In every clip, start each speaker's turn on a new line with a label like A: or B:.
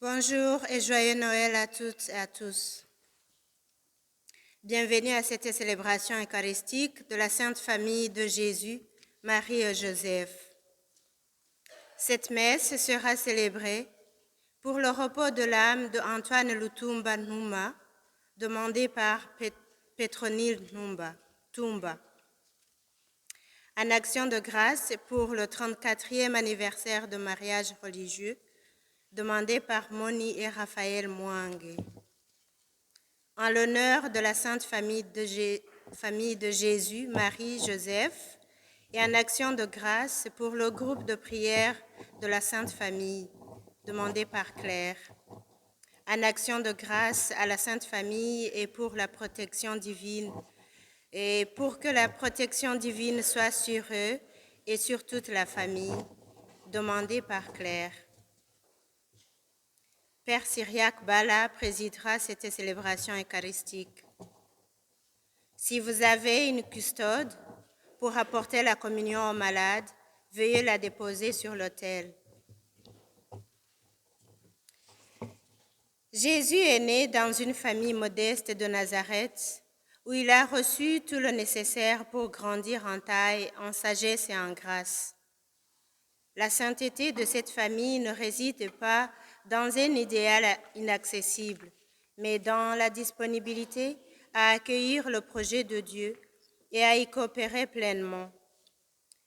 A: Bonjour et joyeux Noël à toutes et à tous. Bienvenue à cette célébration eucharistique de la Sainte Famille de Jésus, Marie et Joseph. Cette messe sera célébrée pour le repos de l'âme de Antoine Lutumba Numba, demandé par Petronile Tumba, en action de grâce pour le 34e anniversaire de mariage religieux, demandé par Moni et Raphaël Mwange. En l'honneur de la Sainte Famille de Jésus, Marie, Joseph, et en action de grâce pour le groupe de prière de la Sainte Famille, demandé par Claire. En action de grâce à la Sainte Famille et pour la protection divine, et pour que la protection divine soit sur eux et sur toute la famille, demandé par Claire. Père Cyriaque Bala présidera cette célébration eucharistique. Si vous avez une custode pour apporter la communion aux malades, veuillez la déposer sur l'autel. Jésus est né dans une famille modeste de Nazareth où il a reçu tout le nécessaire pour grandir en taille, en sagesse et en grâce. La sainteté de cette famille ne réside pas dans un idéal inaccessible, mais dans la disponibilité à accueillir le projet de Dieu et à y coopérer pleinement.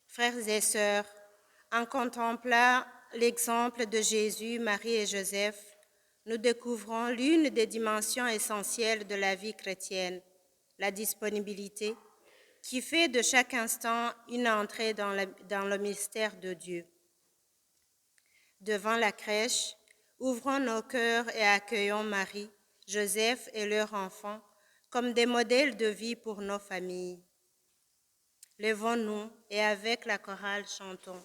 A: Frères et sœurs, en contemplant l'exemple de Jésus, Marie et Joseph, nous découvrons l'une des dimensions essentielles de la vie chrétienne, la disponibilité, qui fait de chaque instant une entrée dans le mystère de Dieu. Devant la crèche, ouvrons nos cœurs et accueillons Marie, Joseph et leurs enfants comme des modèles de vie pour nos familles. Lèvons-nous et avec la chorale chantons.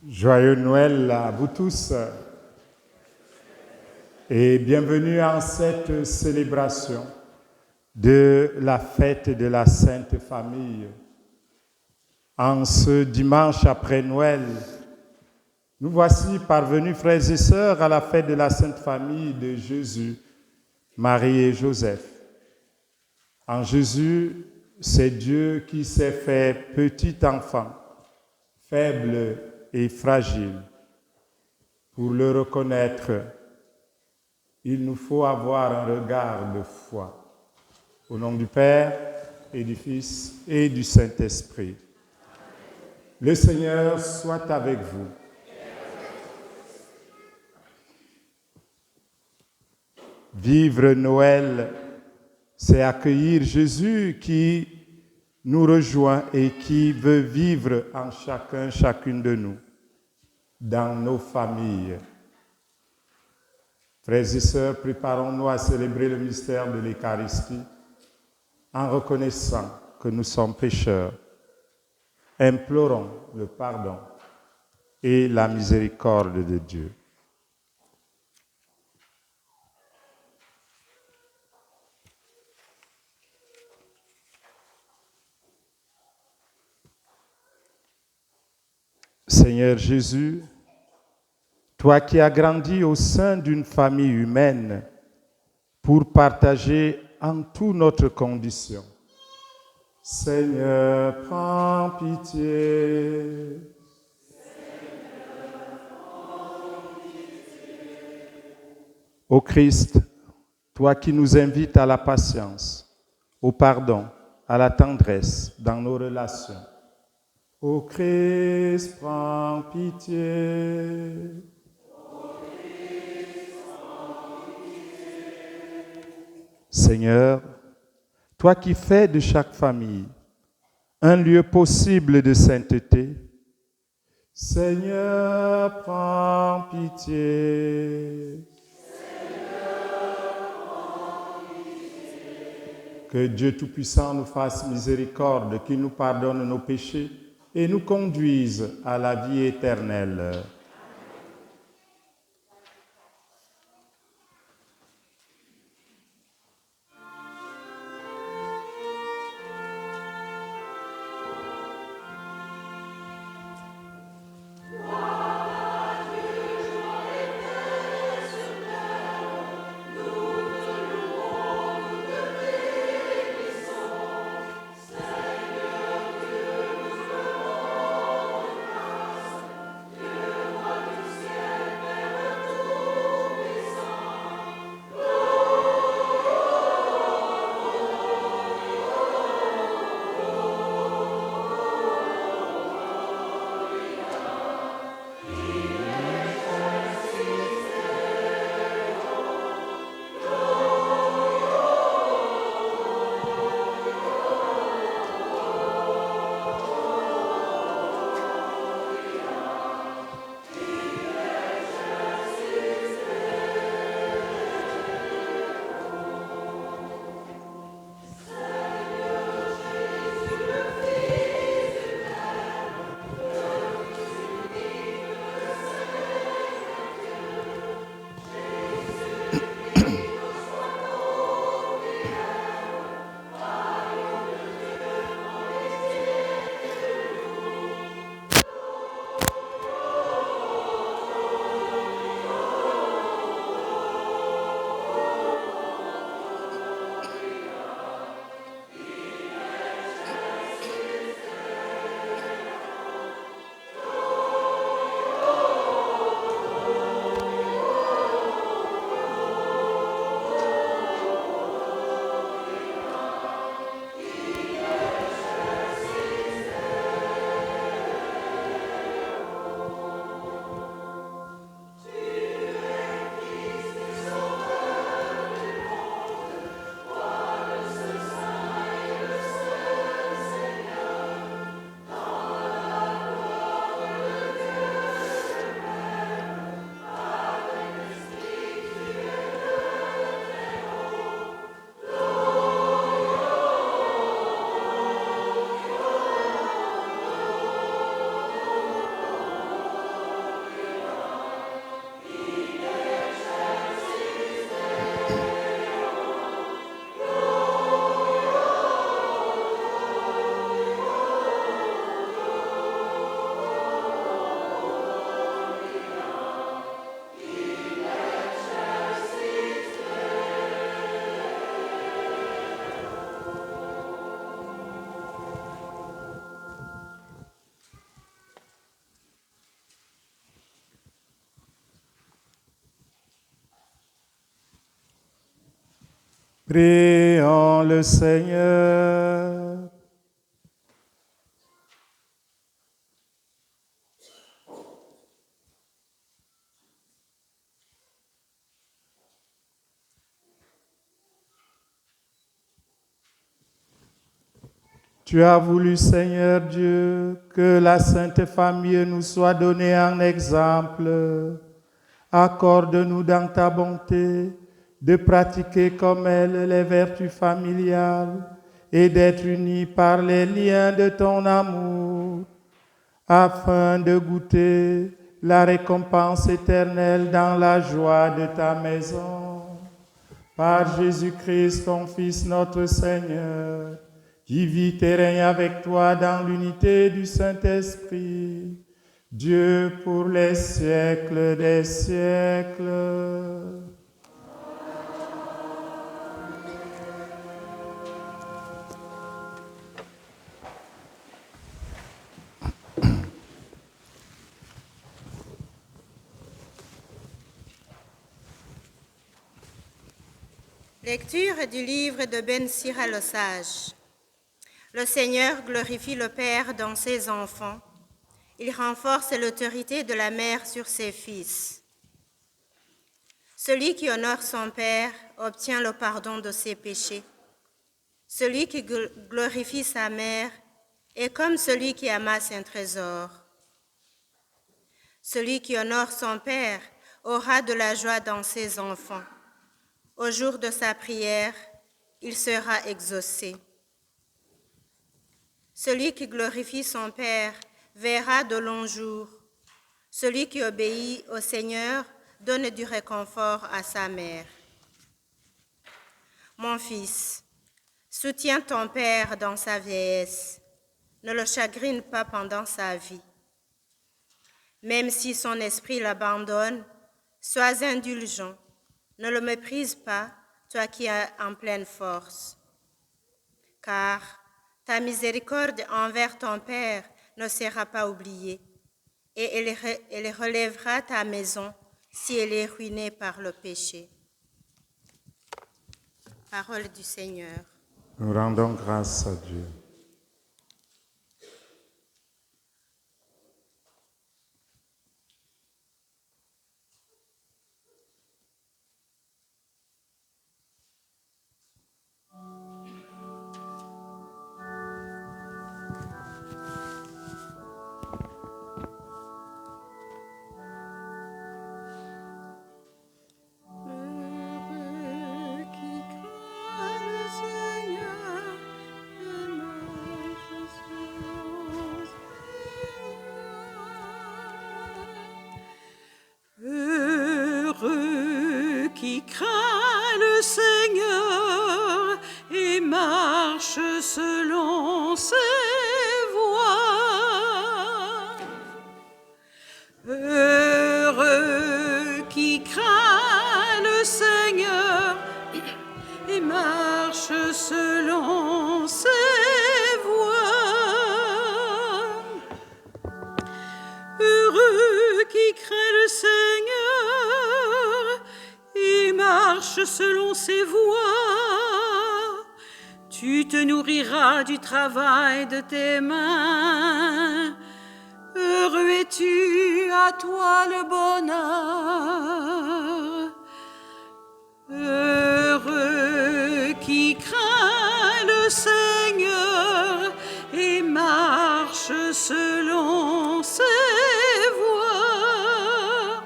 B: Joyeux Noël à vous tous et bienvenue en cette célébration de la fête de la Sainte Famille. En ce dimanche après Noël, nous voici parvenus, frères et sœurs, à la fête de la Sainte Famille de Jésus, Marie et Joseph. En Jésus, c'est Dieu qui s'est fait petit enfant, faible et fragile. Pour le reconnaître, il nous faut avoir un regard de foi. Au nom du Père et du Fils et du Saint-Esprit. Le Seigneur soit avec vous. Vivre Noël, c'est accueillir Jésus qui nous rejoint et qui veut vivre en chacun, chacune de nous, dans nos familles. Frères et sœurs, préparons-nous à célébrer le mystère de l'Eucharistie en reconnaissant que nous sommes pécheurs. Implorons le pardon et la miséricorde de Dieu. Seigneur Jésus, toi qui as grandi au sein d'une famille humaine pour partager en tout notre condition, Seigneur, prends pitié. Ô Christ, toi qui nous invites à la patience, au pardon, à la tendresse dans nos relations, ô Christ, prends pitié. Seigneur, toi qui fais de chaque famille un lieu possible de sainteté, Seigneur, prends pitié. Que Dieu Tout-Puissant nous fasse miséricorde, qu'il nous pardonne nos péchés et nous conduise à la vie éternelle. Prions le Seigneur. Tu as voulu, Seigneur Dieu, que la Sainte Famille nous soit donnée en exemple. Accorde-nous dans ta bonté de pratiquer comme elle les vertus familiales et d'être unis par les liens de ton amour, afin de goûter la récompense éternelle dans la joie de ta maison. Par Jésus-Christ, ton Fils, notre Seigneur, qui vit et règne avec toi dans l'unité du Saint-Esprit, Dieu pour les siècles des siècles.
A: Lecture du livre de Ben Sira le sage. Le Seigneur glorifie le Père dans ses enfants. Il renforce l'autorité de la mère sur ses fils. Celui qui honore son Père obtient le pardon de ses péchés. Celui qui glorifie sa mère est comme celui qui amasse un trésor. Celui qui honore son Père aura de la joie dans ses enfants. Au jour de sa prière, il sera exaucé. Celui qui glorifie son Père verra de longs jours. Celui qui obéit au Seigneur donne du réconfort à sa mère. Mon fils, soutiens ton Père dans sa vieillesse. Ne le chagrine pas pendant sa vie. Même si son esprit l'abandonne, sois indulgent. Ne le méprise pas, toi qui es en pleine force. Car ta miséricorde envers ton Père ne sera pas oubliée, et elle relèvera ta maison si elle est ruinée par le péché. Parole du Seigneur.
B: Nous rendons grâce à Dieu.
C: Heureux qui craint le Seigneur et marche selon ses voies. Heureux qui craint le Seigneur et marche selon ses voies. Heureux qui craint le Seigneur et marche selon ses voies. Tu te nourriras du travail de tes mains. Heureux es-tu, à toi le bonheur. Heureux qui craint le Seigneur et marche selon ses voies.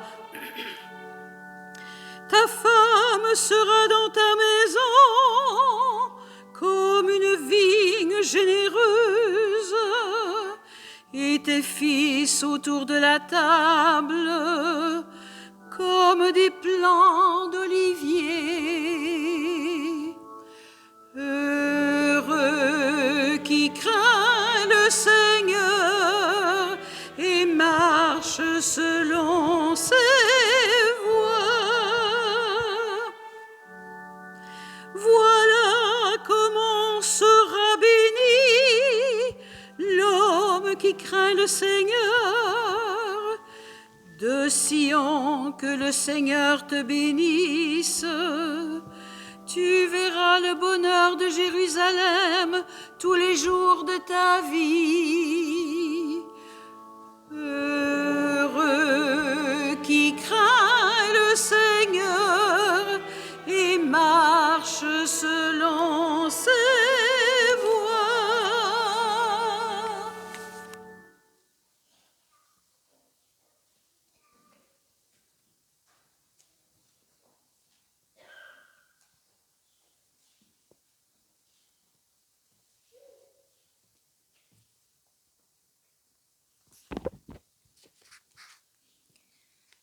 C: Ta femme sera dans ta maison comme une vigne généreuse, et tes fils autour de la table comme des plants d'olivier. Heureux qui craint le Seigneur et marche selon ses voies. Voilà comment sera béni l'homme qui craint le Seigneur. De Sion, que le Seigneur te bénisse. Tu verras le bonheur de Jérusalem tous les jours de ta vie. Heureux qui craint le Seigneur et marche selon ses voies.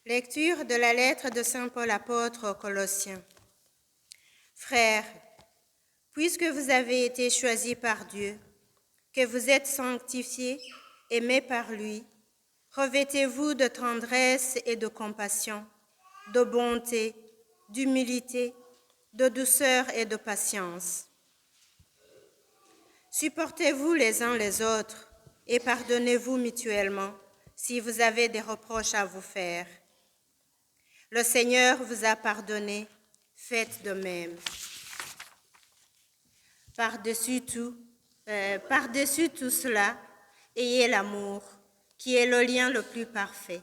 A: Lecture de la lettre de Saint Paul apôtre aux Colossiens. Frères, puisque vous avez été choisis par Dieu, que vous êtes sanctifiés, aimés par lui, revêtez-vous de tendresse et de compassion, de bonté, d'humilité, de douceur et de patience. Supportez-vous les uns les autres et pardonnez-vous mutuellement si vous avez des reproches à vous faire. Le Seigneur vous a pardonné, faites de même. Par-dessus tout cela, ayez l'amour, qui est le lien le plus parfait.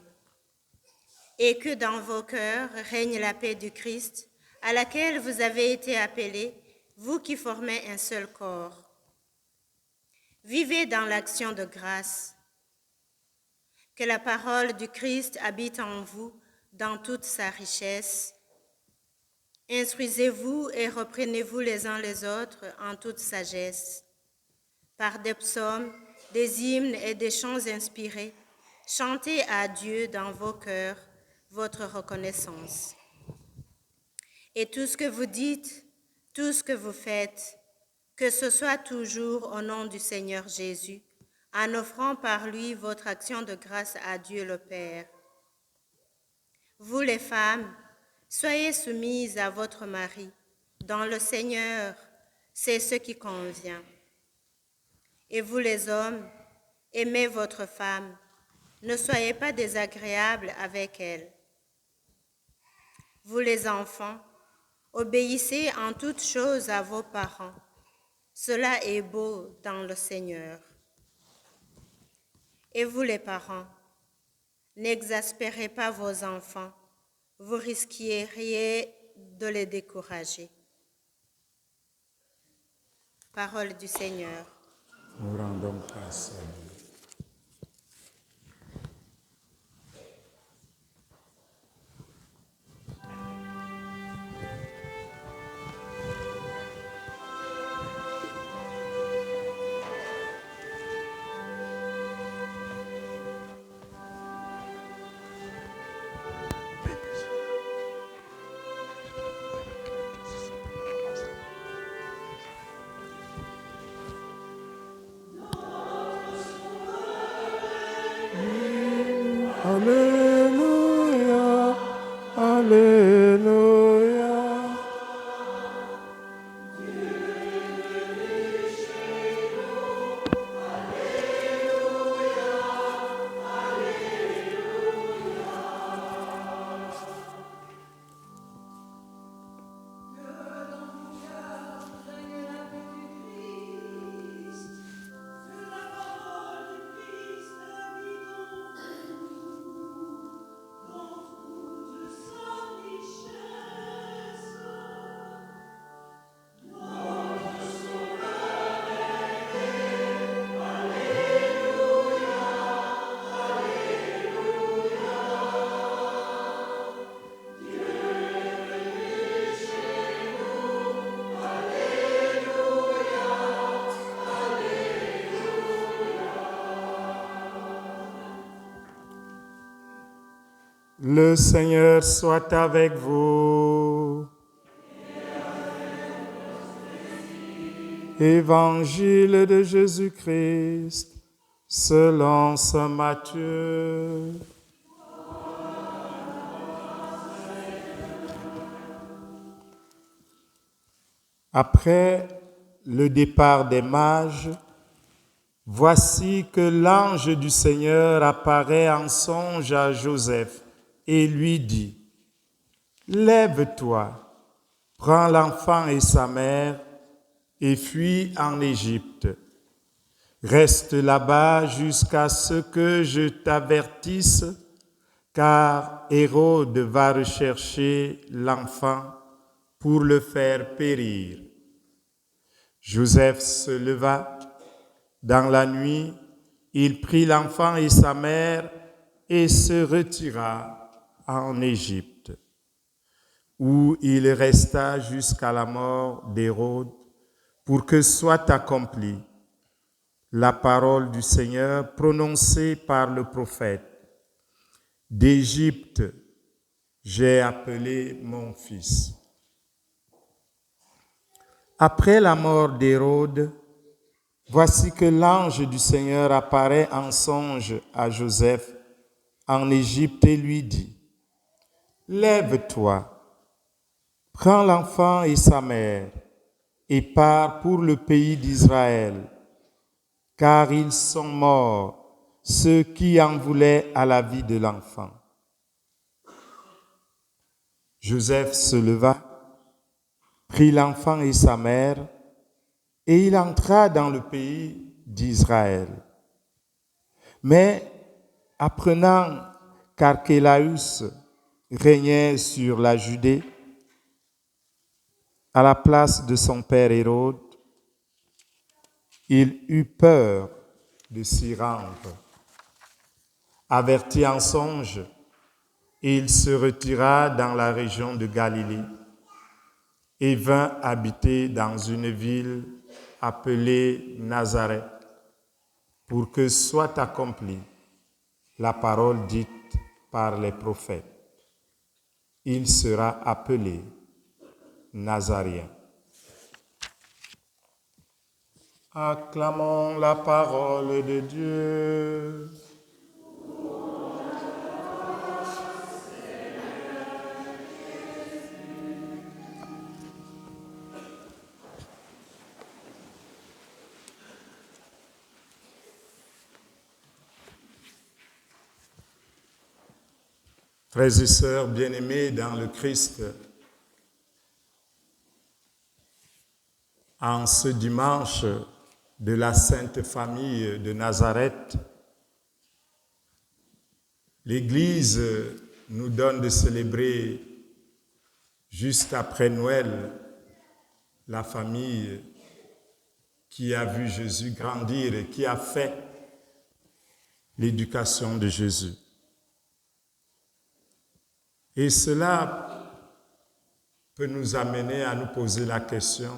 A: Et que dans vos cœurs règne la paix du Christ, à laquelle vous avez été appelés, vous qui formez un seul corps. Vivez dans l'action de grâce. Que la parole du Christ habite en vous dans toute sa richesse. Instruisez-vous et reprenez-vous les uns les autres en toute sagesse. Par des psaumes, des hymnes et des chants inspirés, chantez à Dieu dans vos cœurs votre reconnaissance. Et tout ce que vous dites, tout ce que vous faites, que ce soit toujours au nom du Seigneur Jésus, en offrant par lui votre action de grâce à Dieu le Père. Vous les femmes, soyez soumises à votre mari. Dans le Seigneur, c'est ce qui convient. Et vous les hommes, aimez votre femme. Ne soyez pas désagréables avec elle. Vous les enfants, obéissez en toutes choses à vos parents. Cela est beau dans le Seigneur. Et vous les parents, n'exaspérez pas vos enfants, vous risqueriez de les décourager. Parole du Seigneur.
B: Nous rendons grâce à Dieu. Alléluia, Alléluia. Le Seigneur soit avec vous. Évangile de Jésus-Christ selon saint Matthieu. Après le départ des mages, voici que l'ange du Seigneur apparaît en songe à Joseph et lui dit : « Lève-toi, prends l'enfant et sa mère et fuis en Égypte. Reste là-bas jusqu'à ce que je t'avertisse, car Hérode va rechercher l'enfant pour le faire périr. » Joseph se leva. Dans la nuit, il prit l'enfant et sa mère et se retira en Égypte, où il resta jusqu'à la mort d'Hérode, pour que soit accomplie la parole du Seigneur prononcée par le prophète. D'Égypte, j'ai appelé mon fils. Après la mort d'Hérode, voici que l'ange du Seigneur apparaît en songe à Joseph en Égypte et lui dit, « Lève-toi, prends l'enfant et sa mère et pars pour le pays d'Israël, car ils sont morts, ceux qui en voulaient à la vie de l'enfant. » Joseph se leva, prit l'enfant et sa mère, et il entra dans le pays d'Israël. Mais apprenant qu'Archélaüs régnait sur la Judée, à la place de son père Hérode, il eut peur de s'y rendre. Averti en songe, il se retira dans la région de Galilée et vint habiter dans une ville appelée Nazareth, pour que soit accomplie la parole dite par les prophètes. Il sera appelé Nazaréen. Acclamons la parole de Dieu. Frères et sœurs bien-aimés dans le Christ, en ce dimanche de la Sainte Famille de Nazareth, l'Église nous donne de célébrer, juste après Noël, la famille qui a vu Jésus grandir et qui a fait l'éducation de Jésus. Et cela peut nous amener à nous poser la question,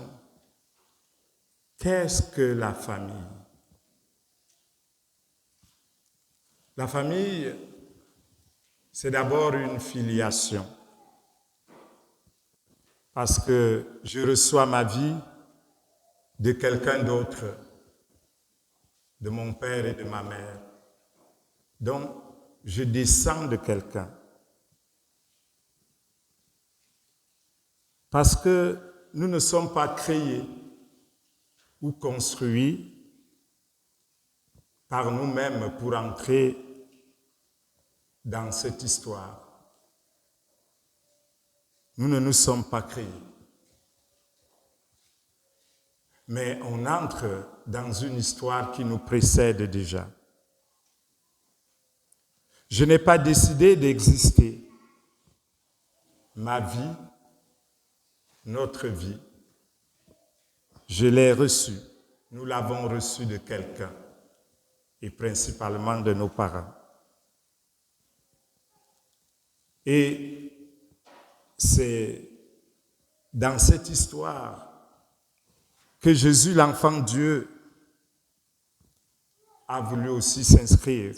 B: qu'est-ce que la famille? La famille, c'est d'abord une filiation. Parce que je reçois ma vie de quelqu'un d'autre, de mon père et de ma mère. Donc, je descends de quelqu'un. Parce que nous ne sommes pas créés ou construits par nous-mêmes pour entrer dans cette histoire. Nous ne nous sommes pas créés. Mais on entre dans une histoire qui nous précède déjà. Je n'ai pas décidé d'exister. Ma vie, notre vie, je l'ai reçue. Nous l'avons reçue de quelqu'un, et principalement de nos parents. Et c'est dans cette histoire que Jésus, l'enfant Dieu, a voulu aussi s'inscrire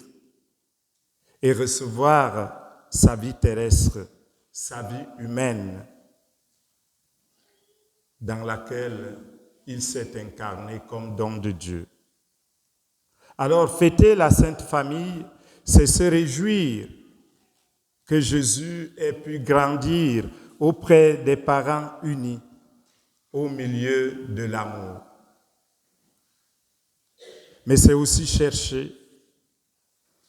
B: et recevoir sa vie terrestre, sa vie humaine, dans laquelle il s'est incarné comme don de Dieu. Alors, fêter la Sainte Famille, c'est se réjouir que Jésus ait pu grandir auprès des parents unis, au milieu de l'amour. Mais c'est aussi chercher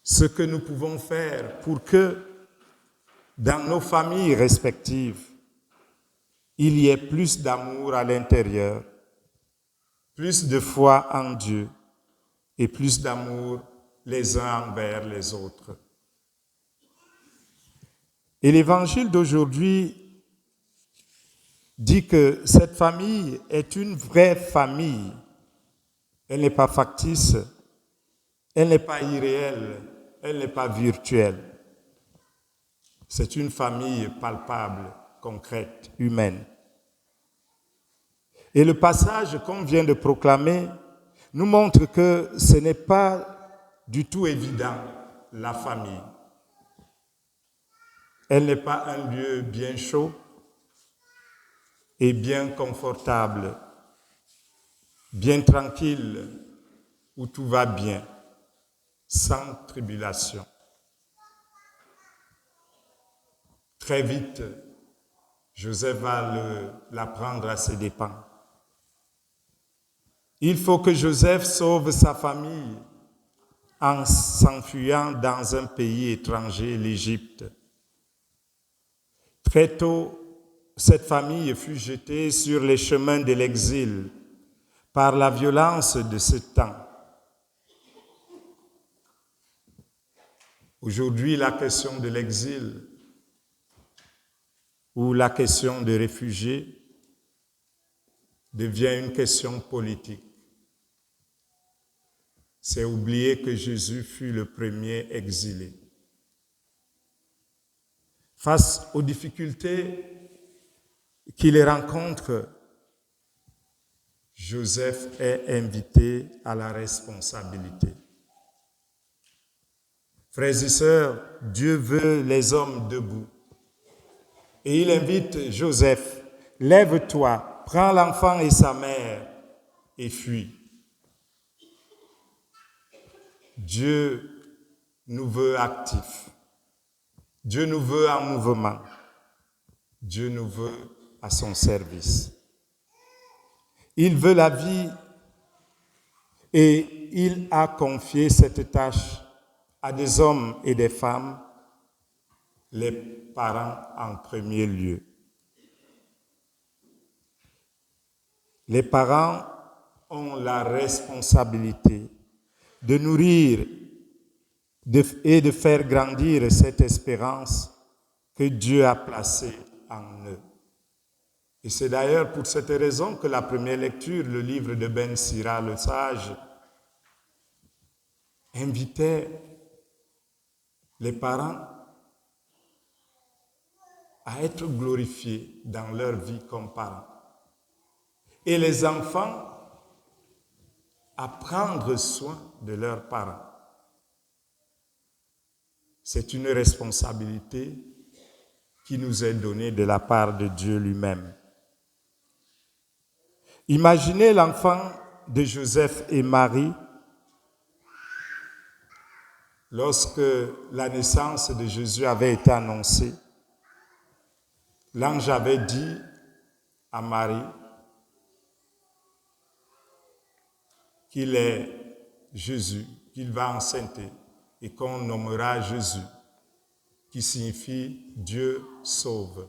B: ce que nous pouvons faire pour que, dans nos familles respectives, il y ait plus d'amour à l'intérieur, plus de foi en Dieu et plus d'amour les uns envers les autres. Et l'évangile d'aujourd'hui dit que cette famille est une vraie famille. Elle n'est pas factice, elle n'est pas irréelle, elle n'est pas virtuelle. C'est une famille palpable, concrète, humaine. Et le passage qu'on vient de proclamer nous montre que ce n'est pas du tout évident, la famille. Elle n'est pas un lieu bien chaud et bien confortable, bien tranquille, où tout va bien, sans tribulation. Très vite, Joseph va la prendre à ses dépens. Il faut que Joseph sauve sa famille en s'enfuyant dans un pays étranger, l'Égypte. Très tôt, cette famille fut jetée sur les chemins de l'exil par la violence de ce temps. Aujourd'hui, la question de l'exil ou la question des réfugiés devient une question politique. C'est oublier que Jésus fut le premier exilé. Face aux difficultés qu'il rencontre, Joseph est invité à la responsabilité. Frères et sœurs, Dieu veut les hommes debout. Et il invite Joseph, « Lève-toi, prends l'enfant et sa mère et fuis. » Dieu nous veut actifs. Dieu nous veut en mouvement. Dieu nous veut à son service. Il veut la vie et il a confié cette tâche à des hommes et des femmes, les parents en premier lieu. Les parents ont la responsabilité de nourrir et de faire grandir cette espérance que Dieu a placée en eux. Et c'est d'ailleurs pour cette raison que la première lecture, le livre de Ben Sira, le sage, invitait les parents à être glorifiés dans leur vie comme parents. Et les enfants à prendre soin de leurs parents. C'est une responsabilité qui nous est donnée de la part de Dieu lui-même. Imaginez l'enfant de Joseph et Marie lorsque la naissance de Jésus avait été annoncée. L'ange avait dit à Marie qu'il est Jésus, qu'il va enceinter et qu'on nommera Jésus, qui signifie Dieu sauve.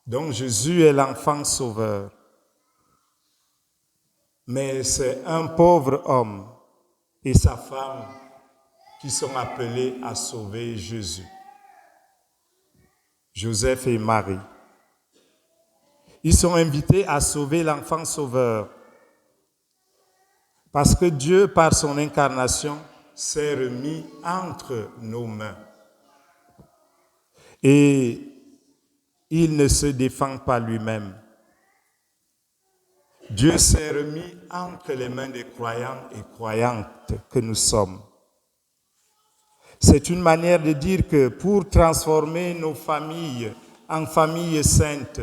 B: Donc Jésus est l'enfant sauveur. Mais c'est un pauvre homme et sa femme qui sont appelés à sauver Jésus. Joseph et Marie. Ils sont invités à sauver l'enfant sauveur. Parce que Dieu, par son incarnation, s'est remis entre nos mains. Et il ne se défend pas lui-même. Dieu s'est remis entre les mains des croyants et croyantes que nous sommes. C'est une manière de dire que pour transformer nos familles en familles saintes,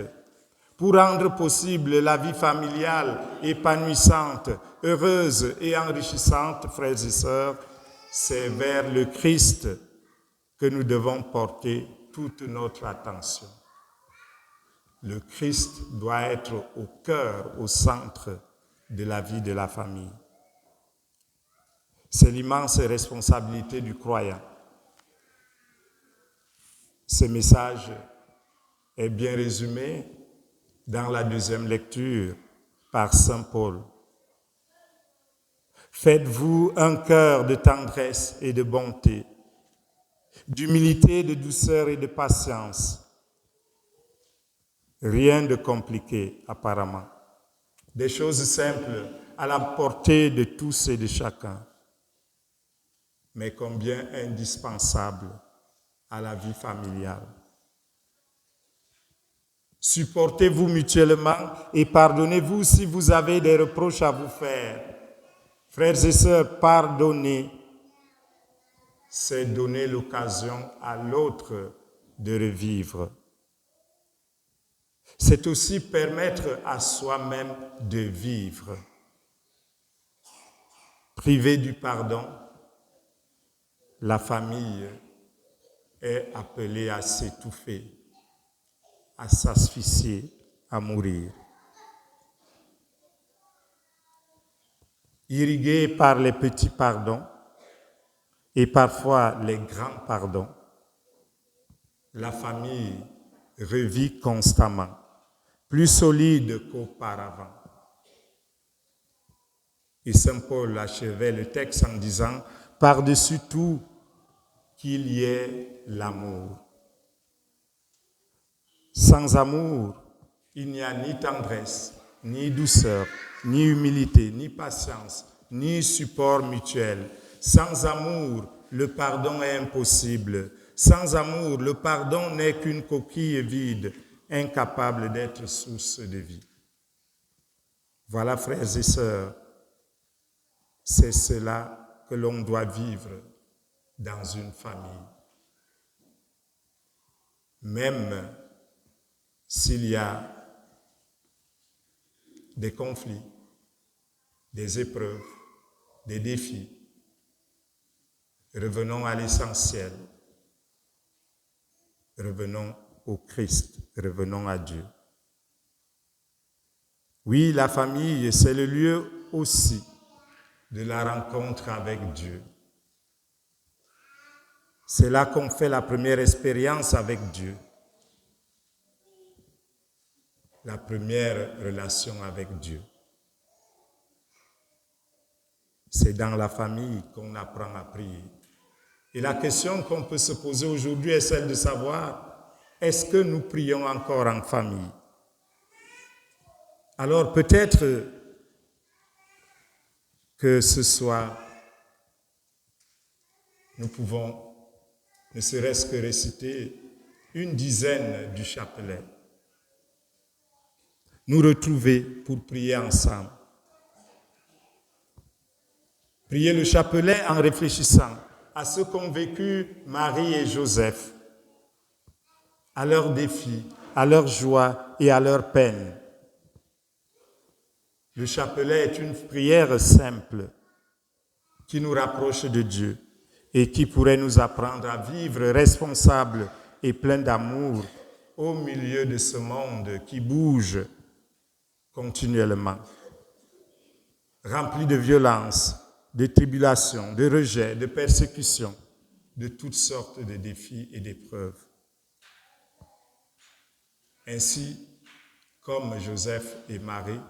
B: pour rendre possible la vie familiale épanouissante, heureuse et enrichissante, frères et sœurs, c'est vers le Christ que nous devons porter toute notre attention. Le Christ doit être au cœur, au centre de la vie de la famille. C'est l'immense responsabilité du croyant. Ce message est bien résumé dans la deuxième lecture par saint Paul. Faites-vous un cœur de tendresse et de bonté, d'humilité, de douceur et de patience. Rien de compliqué apparemment. Des choses simples à la portée de tous et de chacun, mais combien indispensables à la vie familiale. Supportez-vous mutuellement et pardonnez-vous si vous avez des reproches à vous faire. Frères et sœurs, pardonner, c'est donner l'occasion à l'autre de revivre. C'est aussi permettre à soi-même de vivre. Privé du pardon, la famille est appelée à s'étouffer, à s'asphyxier, à mourir. Irriguée par les petits pardons et parfois les grands pardons, la famille revit constamment, plus solide qu'auparavant. Et Saint Paul achevait le texte en disant « Par-dessus tout, qu'il y ait l'amour. » Sans amour, il n'y a ni tendresse, ni douceur, ni humilité, ni patience, ni support mutuel. Sans amour, le pardon est impossible. Sans amour, le pardon n'est qu'une coquille vide, incapable d'être source de vie. Voilà, frères et sœurs, c'est cela que l'on doit vivre dans une famille. Même s'il y a des conflits, des épreuves, des défis, revenons à l'essentiel. Revenons au Christ, revenons à Dieu. Oui, la famille, c'est le lieu aussi de la rencontre avec Dieu. C'est là qu'on fait la première expérience avec Dieu. La première relation avec Dieu. C'est dans la famille qu'on apprend à prier. Et la question qu'on peut se poser aujourd'hui est celle de savoir, est-ce que nous prions encore en famille? Alors peut-être que ce soir, nous pouvons ne serait-ce que réciter une dizaine du chapelet. Nous retrouver pour prier ensemble. Prier le chapelet en réfléchissant à ce qu'ont vécu Marie et Joseph, à leurs défis, à leurs joies et à leurs peines. Le chapelet est une prière simple qui nous rapproche de Dieu et qui pourrait nous apprendre à vivre responsables et pleins d'amour au milieu de ce monde qui bouge continuellement, rempli de violence, de tribulations, de rejets, de persécutions, de toutes sortes de défis et d'épreuves. Ainsi, comme Joseph et Marie,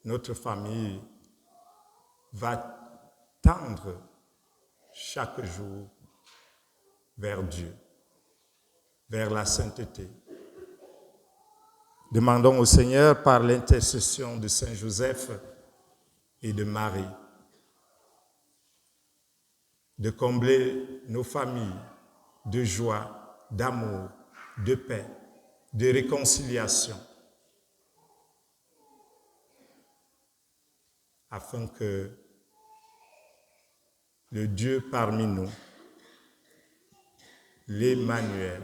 B: notre famille va tendre chaque jour vers Dieu, vers la sainteté. Demandons au Seigneur, par l'intercession de Saint Joseph et de Marie, de combler nos familles de joie, d'amour, de paix, de réconciliation, afin que le Dieu parmi nous, l'Emmanuel,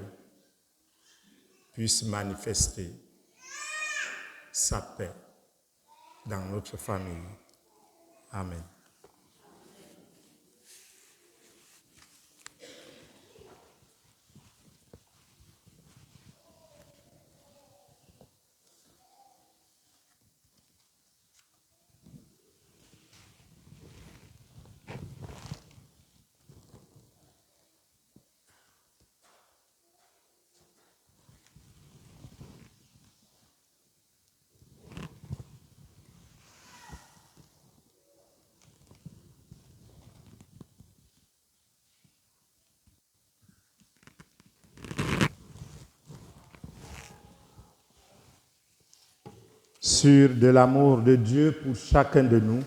B: puisse manifester sa paix dans notre famille. Amen. Sûrs de l'amour de Dieu pour chacun de nous,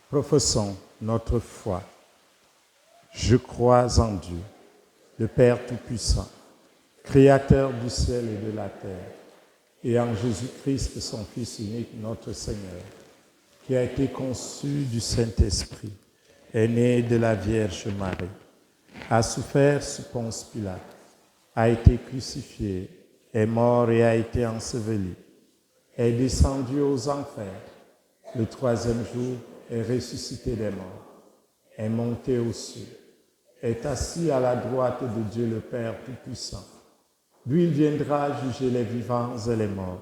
B: professons notre foi. Je crois en Dieu, le Père Tout-Puissant, Créateur du ciel et de la terre, et en Jésus-Christ, son Fils unique, notre Seigneur, qui a été conçu du Saint-Esprit, est né de la Vierge Marie, a souffert sous Ponce Pilate, a été crucifié, est mort et a été enseveli, est descendu aux enfers, le troisième jour est ressuscité des morts, est monté aux cieux, est assis à la droite de Dieu le Père Tout-Puissant. Lui, il viendra juger les vivants et les morts.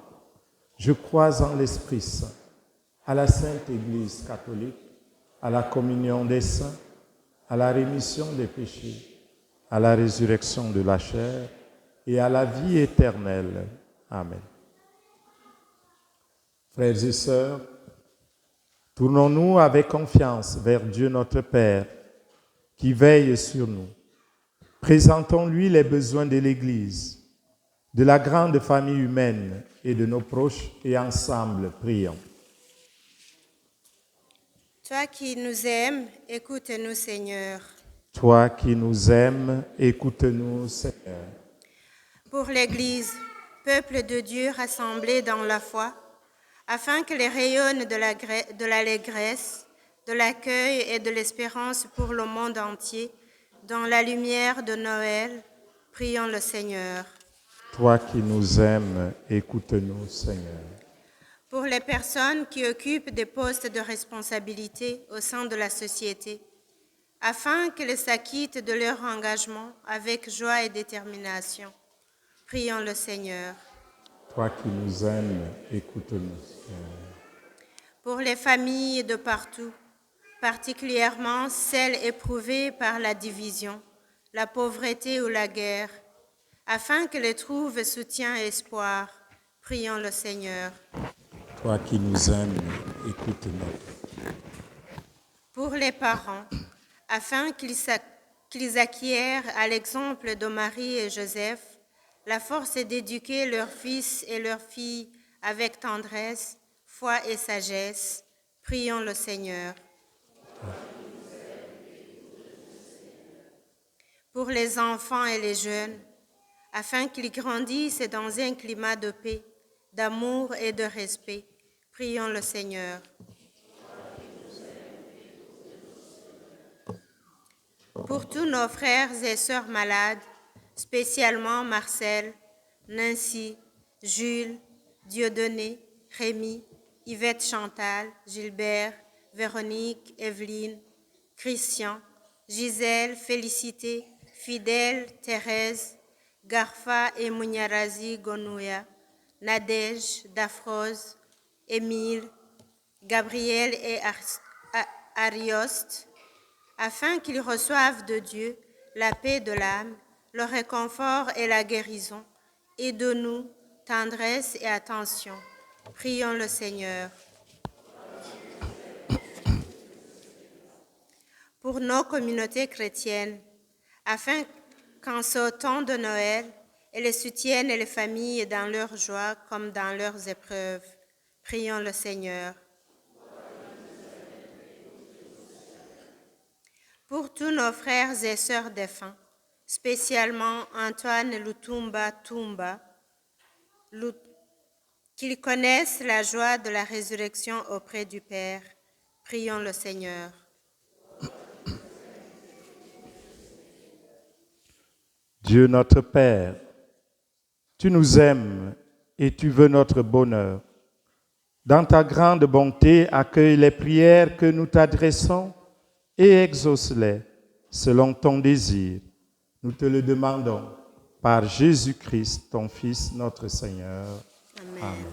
B: Je crois en l'Esprit Saint, à la Sainte Église catholique, à la communion des saints, à la rémission des péchés, à la résurrection de la chair et à la vie éternelle. Amen. Frères et sœurs, tournons-nous avec confiance vers Dieu notre Père, qui veille sur nous. Présentons-lui les besoins de l'Église, de la grande famille humaine et de nos proches, et ensemble prions.
A: Toi qui nous aimes, écoute-nous, Seigneur.
B: Toi qui nous aimes, écoute-nous, Seigneur.
A: Pour l'Église, peuple de Dieu rassemblé dans la foi, afin qu'elle rayonne de l'allégresse, de l'accueil et de l'espérance pour le monde entier, dans la lumière de Noël, prions le Seigneur.
B: Toi qui nous aimes, écoute-nous, Seigneur.
A: Pour les personnes qui occupent des postes de responsabilité au sein de la société, afin qu'elles s'acquittent de leur engagement avec joie et détermination, prions le Seigneur.
B: Toi qui nous aimes, écoute-nous, Seigneur.
A: Pour les familles de partout, particulièrement celles éprouvées par la division, la pauvreté ou la guerre, afin qu'elles trouvent soutien et espoir, prions le Seigneur.
B: Toi qui nous aimes, écoute-nous.
A: Pour les parents, afin qu'ils acquièrent, à l'exemple de Marie et Joseph, la force d'éduquer leurs fils et leurs filles avec tendresse, foi et sagesse, prions le Seigneur. Pour les enfants et les jeunes, afin qu'ils grandissent dans un climat de paix, d'amour et de respect, prions le Seigneur. Pour tous nos frères et sœurs malades, spécialement Marcel, Nancy, Jules, Dieudonné, Rémi, Yvette Chantal, Gilbert, Véronique, Evelyne, Christian, Gisèle, Félicité, Fidèle, Thérèse, Garfa et Munyarazi Gonouya, Nadège, Dafrose, Émile, Gabriel et Arioste, afin qu'ils reçoivent de Dieu la paix de l'âme, le réconfort et la guérison, et de nous tendresse et attention. Prions le Seigneur. Pour nos communautés chrétiennes, afin qu'en ce temps de Noël, elles soutiennent les familles dans leur joie comme dans leurs épreuves. Prions le Seigneur. Pour tous nos frères et sœurs défunts, spécialement Antoine Lutumba Tumba, qu'ils connaissent la joie de la résurrection auprès du Père, prions le Seigneur.
B: Dieu notre Père, tu nous aimes et tu veux notre bonheur. Dans ta grande bonté, accueille les prières que nous t'adressons et exauce-les selon ton désir. Nous te le demandons par Jésus-Christ, ton Fils, notre Seigneur.
A: Amen.
B: Amen.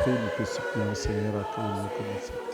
B: prie, nous te supplions, Seigneur, accueille-nous comme nous sommes.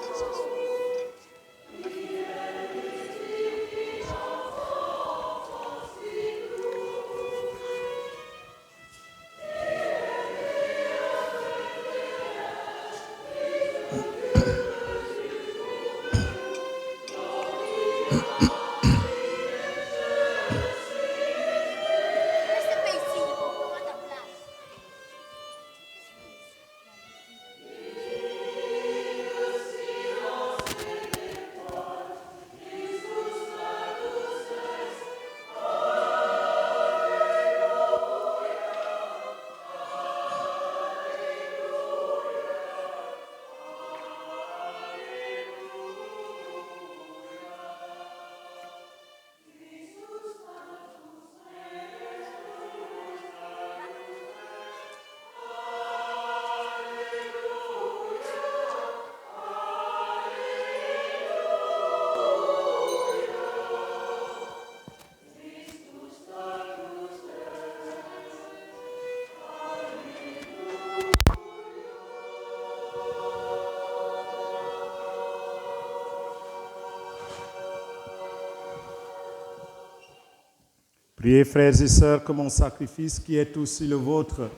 B: Priez, frères et sœurs, que mon sacrifice, qui est aussi le vôtre,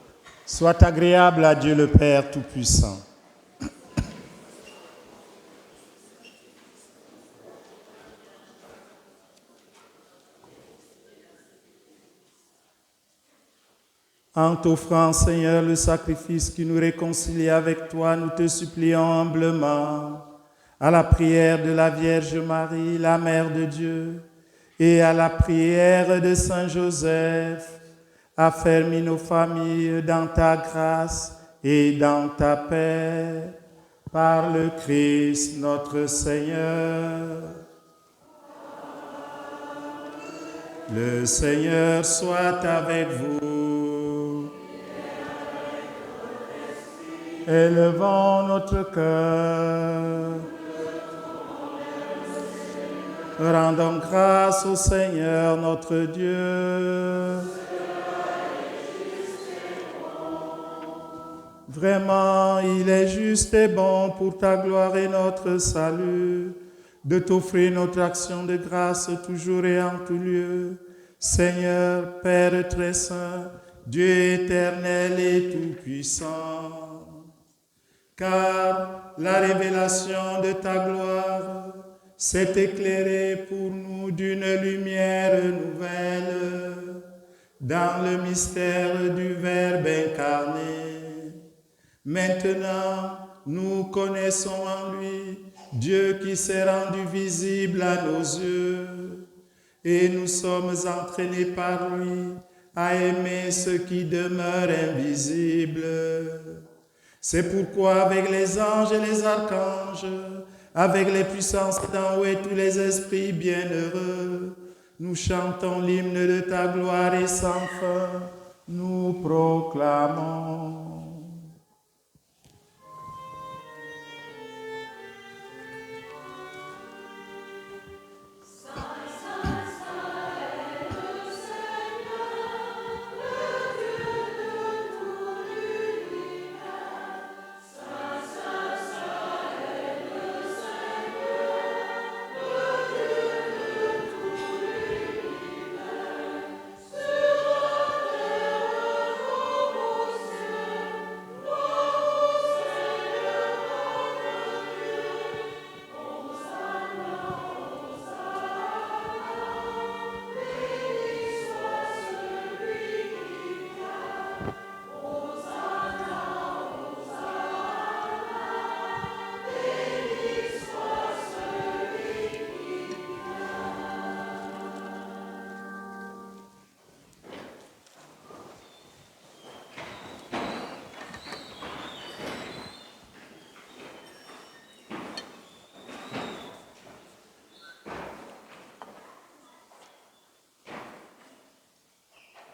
B: soit agréable à Dieu le Père Tout-Puissant. En t'offrant, Seigneur, le sacrifice qui nous réconcilie avec toi, nous te supplions humblement, à la prière de la Vierge Marie, la Mère de Dieu, et à la prière de Saint Joseph, affermis nos familles dans ta grâce et dans ta paix, par le Christ notre Seigneur. Le Seigneur soit avec vous. Élevons notre cœur. Rendons grâce au Seigneur notre Dieu. Vraiment, il est juste et bon pour ta gloire et notre salut, de t'offrir notre action de grâce toujours et en tout lieu. Seigneur, Père très saint, Dieu éternel et tout-puissant, car la révélation de ta gloire s'est éclairée pour nous d'une lumière nouvelle dans le mystère du Verbe incarné. Maintenant, nous connaissons en lui Dieu qui s'est rendu visible à nos yeux, et nous sommes entraînés par lui à aimer ce qui demeure invisible. C'est pourquoi avec les anges et les archanges, avec les puissances d'en haut et tous les esprits bienheureux, nous chantons l'hymne de ta gloire et sans fin, nous proclamons.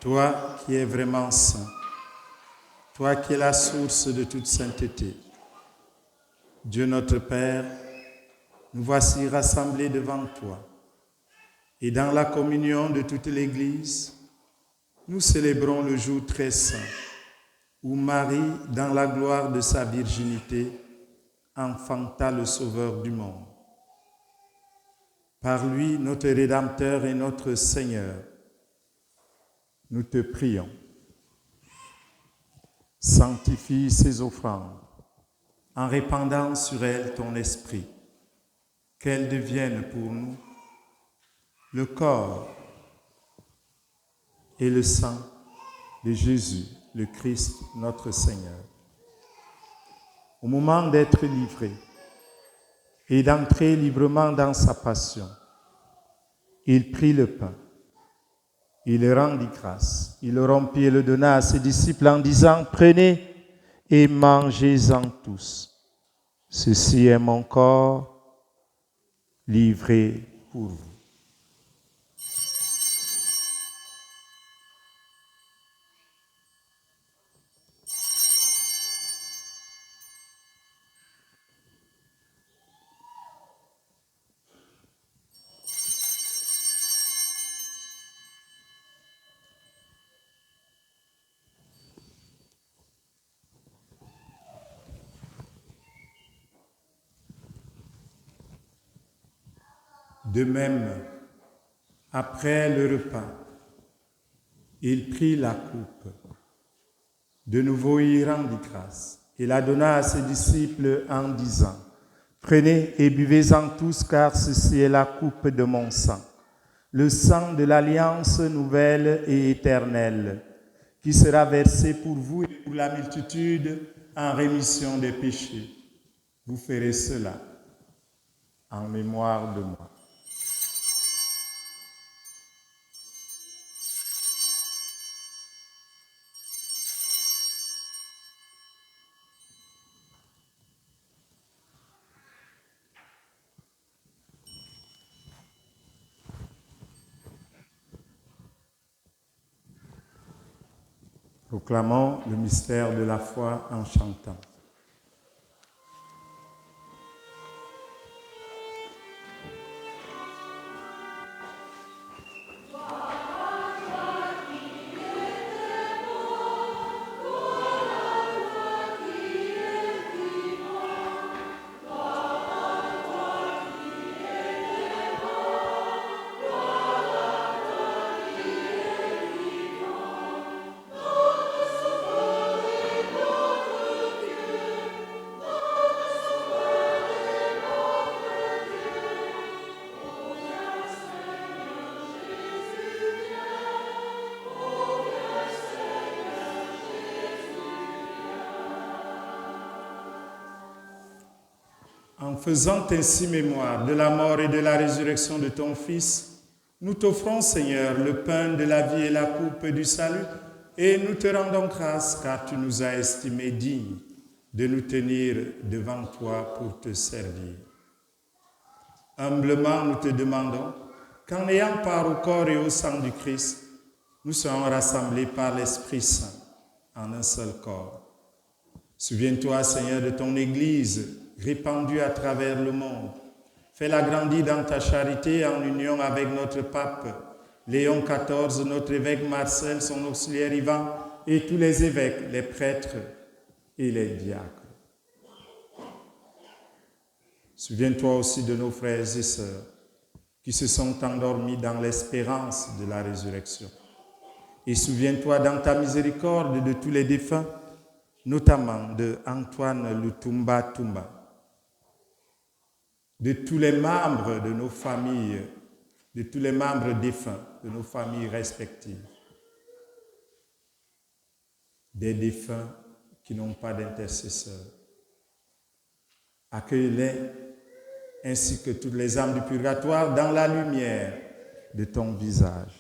B: Toi qui es vraiment saint, toi qui es la source de toute sainteté, Dieu notre Père, nous voici rassemblés devant toi. Et dans la communion de toute l'Église, nous célébrons le jour très saint, où Marie, dans la gloire de sa virginité, enfanta le Sauveur du monde. Par lui, notre Rédempteur et notre Seigneur, nous te prions. Sanctifie ces offrandes en répandant sur elles ton esprit, qu'elles deviennent pour nous le corps et le sang de Jésus, le Christ, notre Seigneur. Au moment d'être livré et d'entrer librement dans sa passion, il prit le pain, il le rendit grâce, il le rompit et le donna à ses disciples en disant « Prenez et mangez-en tous. Ceci est mon corps livré pour vous. » De même, après le repas, il prit la coupe. De nouveau, il rendit grâce. Il la donna à ses disciples en disant « Prenez et buvez-en tous, car ceci est la coupe de mon sang, le sang de l'alliance nouvelle et éternelle, qui sera versé pour vous et pour la multitude en rémission des péchés. Vous ferez cela en mémoire de moi. » Proclamons le mystère de la foi en chantant. En faisant ainsi mémoire de la mort et de la résurrection de ton Fils, nous t'offrons, Seigneur, le pain de la vie et la coupe du salut, et nous te rendons grâce car tu nous as estimés dignes de nous tenir devant toi pour te servir. Humblement, nous te demandons qu'en ayant part au corps et au sang du Christ, nous soyons rassemblés par l'Esprit Saint en un seul corps. Souviens-toi, Seigneur, de ton Église répandue à travers le monde. Fais-la grandir dans ta charité en union avec notre pape Léon XIV, notre évêque Marcel, son auxiliaire Ivan et tous les évêques, les prêtres et les diacres. Souviens-toi aussi de nos frères et sœurs qui se sont endormis dans l'espérance de la résurrection. Et souviens-toi dans ta miséricorde de tous les défunts, notamment de Antoine Lutumba Tumba, de tous les membres de nos familles, de tous les membres défunts de nos familles respectives, des défunts qui n'ont pas d'intercesseur. Accueille-les ainsi que toutes les âmes du purgatoire dans la lumière de ton visage.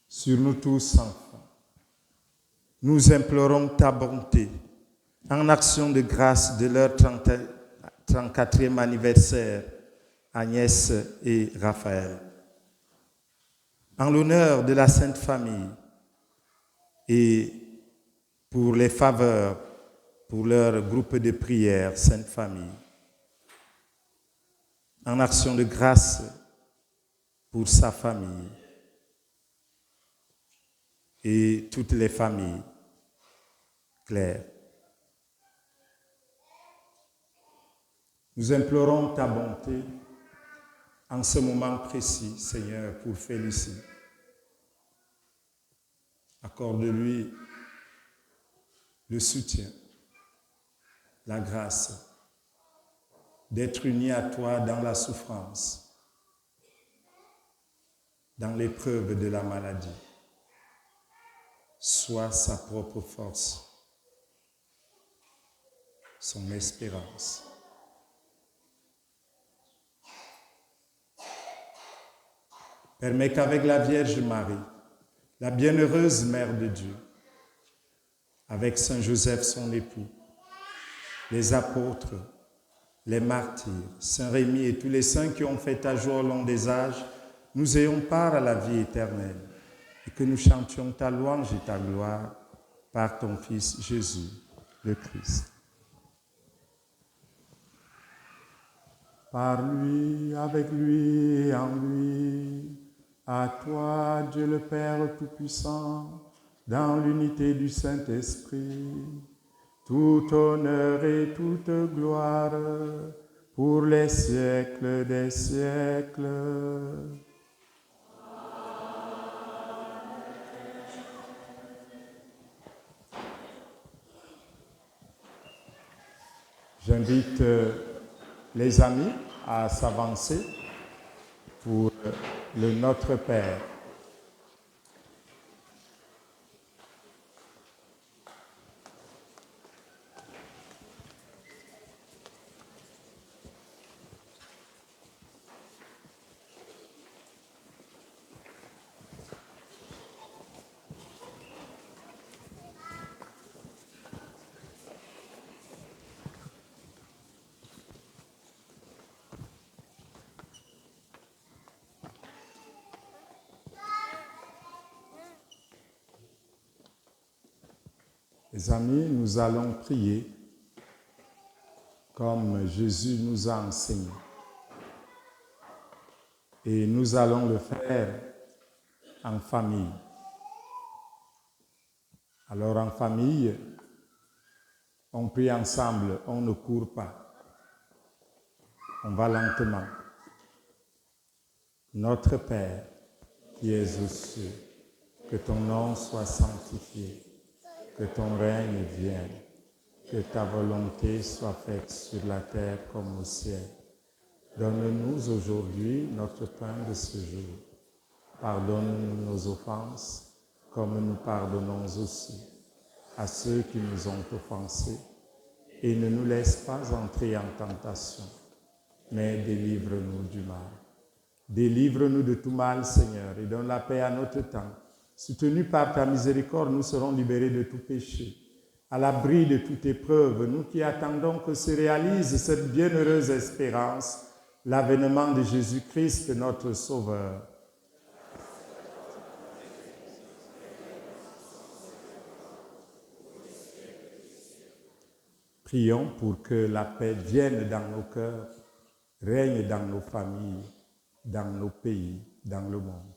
B: Sur nous tous, enfants, nous implorons ta bonté en action de grâce de leur 34e anniversaire, Agnès et Raphaël. En l'honneur de la Sainte Famille, et pour les faveurs, pour leur groupe de prière, Sainte Famille. En action de grâce pour sa famille et toutes les familles. Claire. Nous implorons ta bonté en ce moment précis, Seigneur, pour Félicie. Accorde-lui le soutien, la grâce d'être unie à toi dans la souffrance, dans l'épreuve de la maladie. Sois sa propre force, son espérance. Permets qu'avec la Vierge Marie, la bienheureuse Mère de Dieu, avec Saint Joseph son époux, les apôtres, les martyrs, Saint Rémy et tous les saints qui ont fait ta joie au long des âges, nous ayons part à la vie éternelle et que nous chantions ta louange et ta gloire par ton Fils Jésus, le Christ. Par lui, avec lui et en lui, à toi, Dieu le Père Tout-Puissant, dans l'unité du Saint-Esprit, tout honneur et toute gloire pour les siècles des siècles. J'invite les amis à s'avancer pour le Notre Père. Les amis, nous allons prier comme Jésus nous a enseigné. Et nous allons le faire en famille. Alors en famille, on prie ensemble, on ne court pas. On va lentement. Notre Père, qui es aux cieux, que ton nom soit sanctifié. Que ton règne vienne, que ta volonté soit faite sur la terre comme au ciel. Donne-nous aujourd'hui notre pain de ce jour. Pardonne-nous nos offenses, comme nous pardonnons aussi à ceux qui nous ont offensés. Et ne nous laisse pas entrer en tentation, mais délivre-nous du mal. Délivre-nous de tout mal, Seigneur, et donne la paix à notre temps. Soutenus par ta miséricorde, nous serons libérés de tout péché. À l'abri de toute épreuve, nous qui attendons que se réalise cette bienheureuse espérance, l'avènement de Jésus-Christ, notre Sauveur. Prions pour que la paix vienne dans nos cœurs, règne dans nos familles, dans nos pays, dans le monde.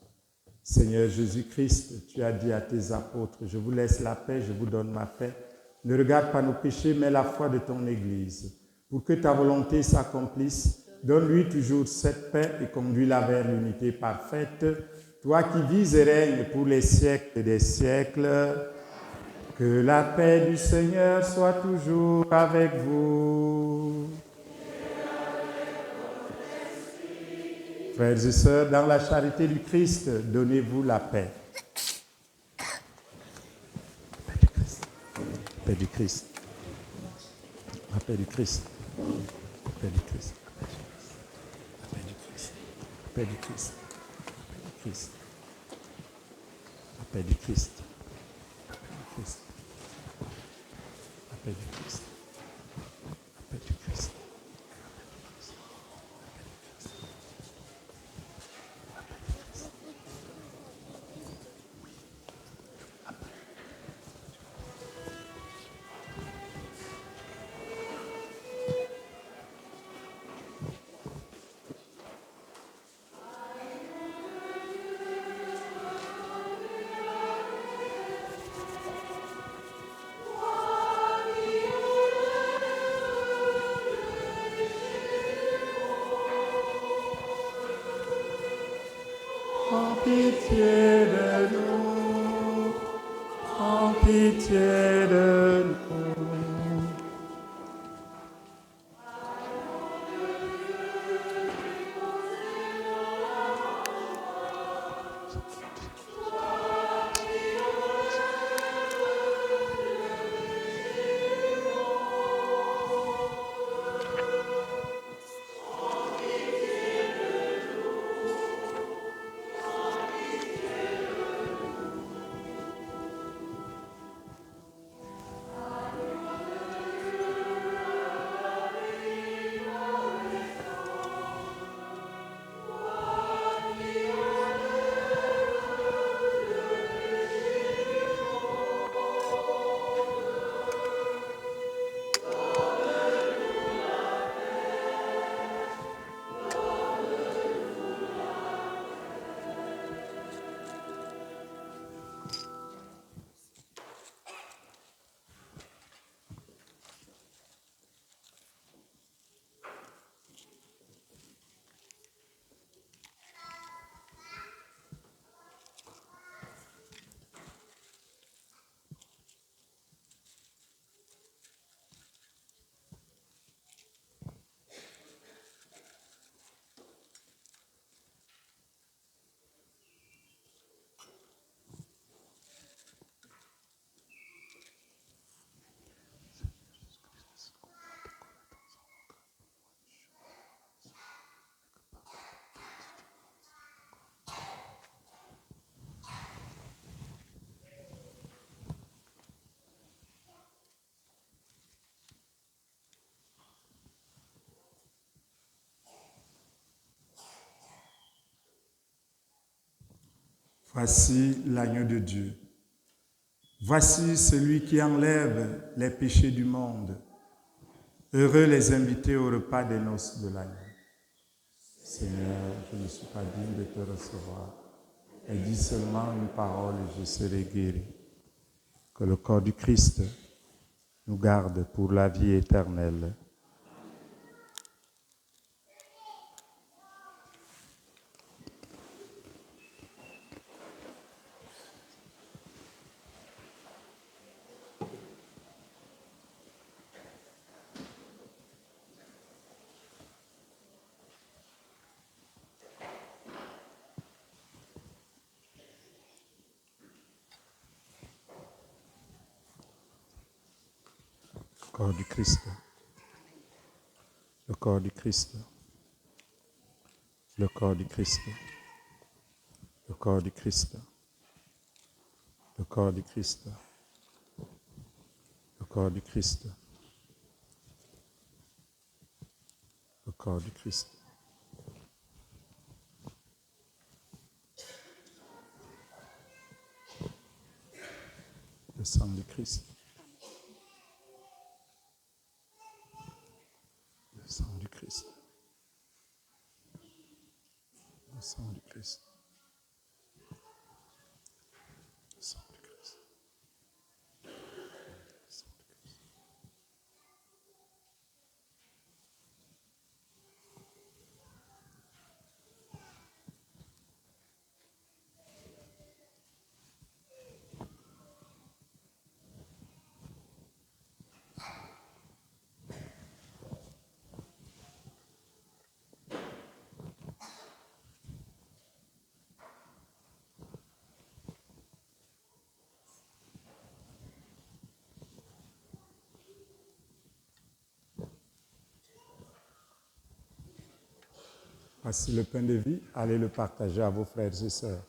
B: Seigneur Jésus-Christ, tu as dit à tes apôtres, je vous laisse la paix, je vous donne ma paix. Ne regarde pas nos péchés, mais la foi de ton Église. Pour que ta volonté s'accomplisse, donne-lui toujours cette paix et conduis-la vers l'unité parfaite. Toi qui vis et règnes pour les siècles des siècles, que la paix du Seigneur soit toujours avec vous. Frères et sœurs, dans la charité du Christ, donnez-vous la paix. Paix du Christ. La paix du Christ. La paix du Christ. La paix du Christ. La paix du Christ. La paix du Christ. La paix du Christ. La paix du Christ. La paix du Christ. pitié de nous. Voici l'agneau de Dieu. Voici celui qui enlève les péchés du monde. Heureux les invités au repas des noces de l'agneau. Seigneur, je ne suis pas digne de te recevoir. Et dis seulement une parole et je serai guéri. Que le corps du Christ nous garde pour la vie éternelle. Le corps du Christ. Le corps du Christ. Le corps du Christ. Le corps du Christ. Le corps du Christ. Le corps du Christ. Le corps du Christ. Le sang du Christ. Le sang du Christ. Le sang du Christ. Le sang du Christ. Le sang du Christ. Voici le pain de vie, allez le partager à vos frères et sœurs.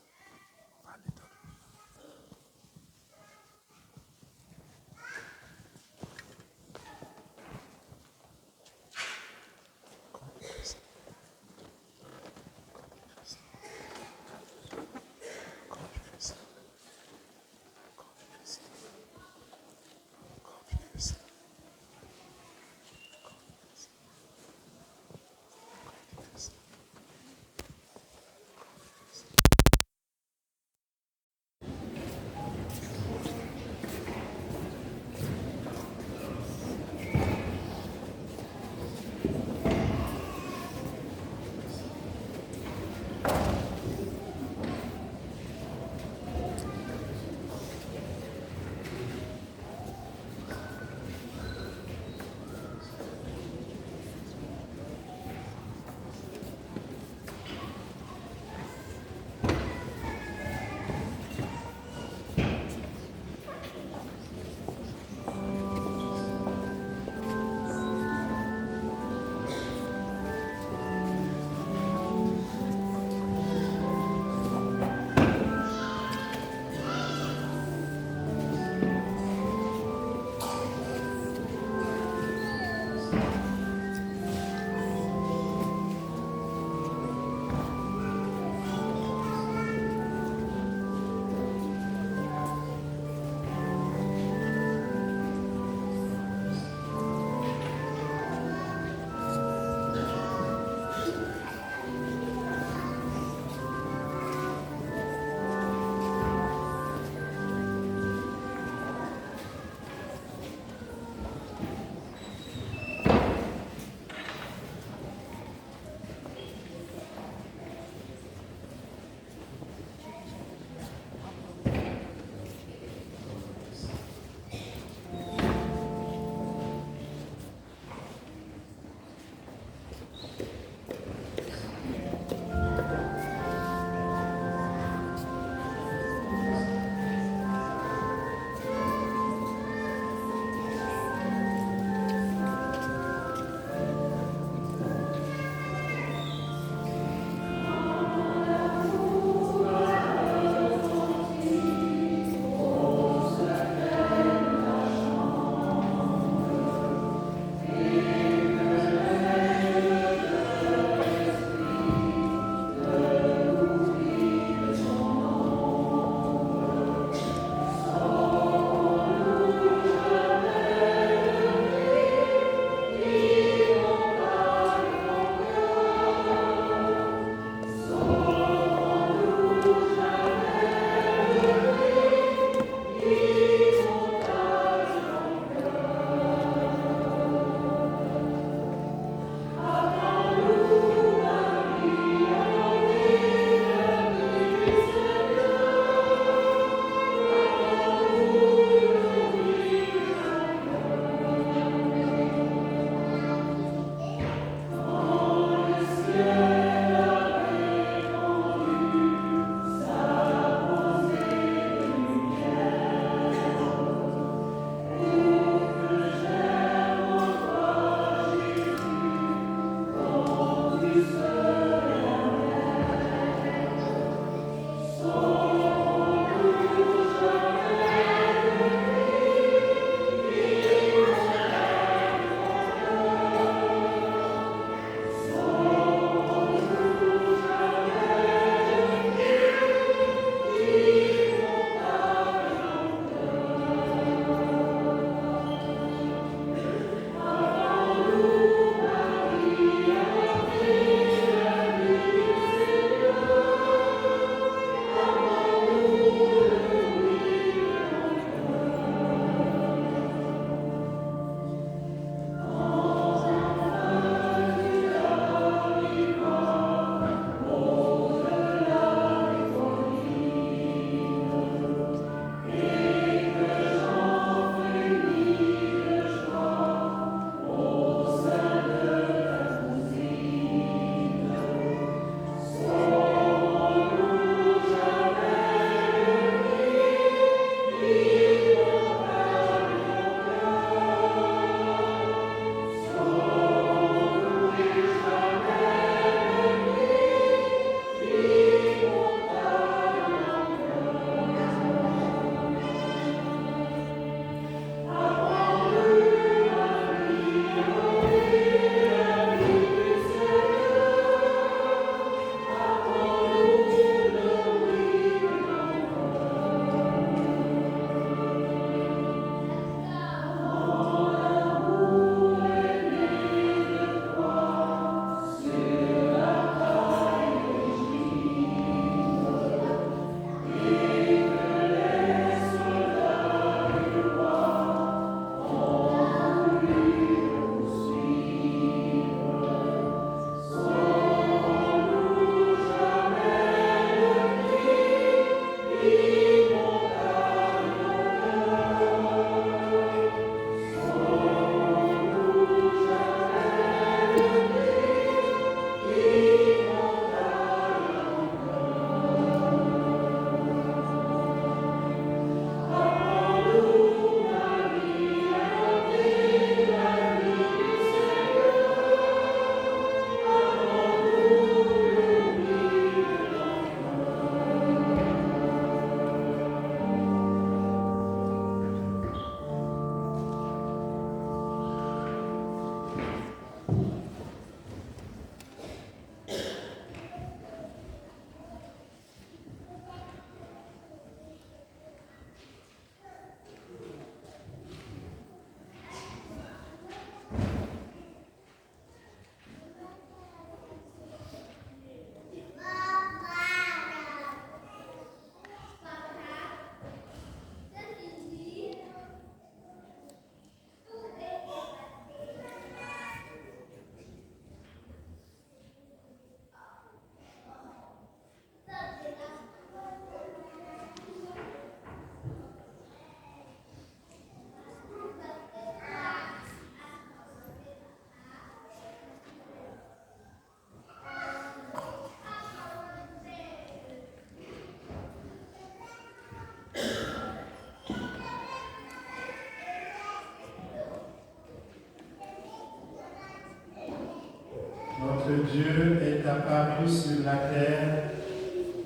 B: Dieu est apparu sur la terre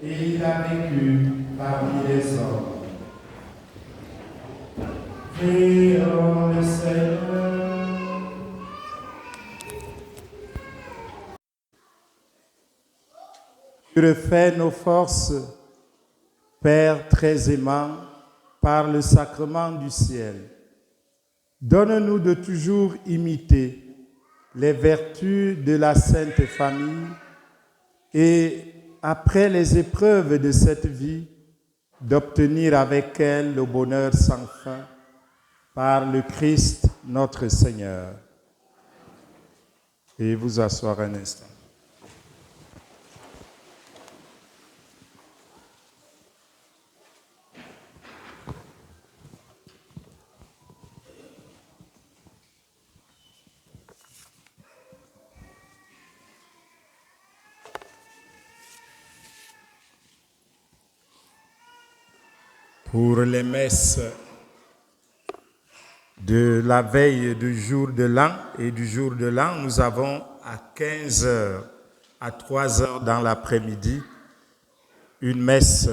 B: et il a vécu parmi les hommes. Prions le Seigneur. Tu refais nos forces, Père très aimant, par le sacrement du ciel. Donne-nous de toujours imiter les vertus de la Sainte Famille et, après les épreuves de cette vie, d'obtenir avec elle le bonheur sans fin par le Christ notre Seigneur. Et vous asseoir un instant. Pour les messes de la veille du jour de l'an et du jour de l'an, nous avons à 15h, à 3h dans l'après-midi, une messe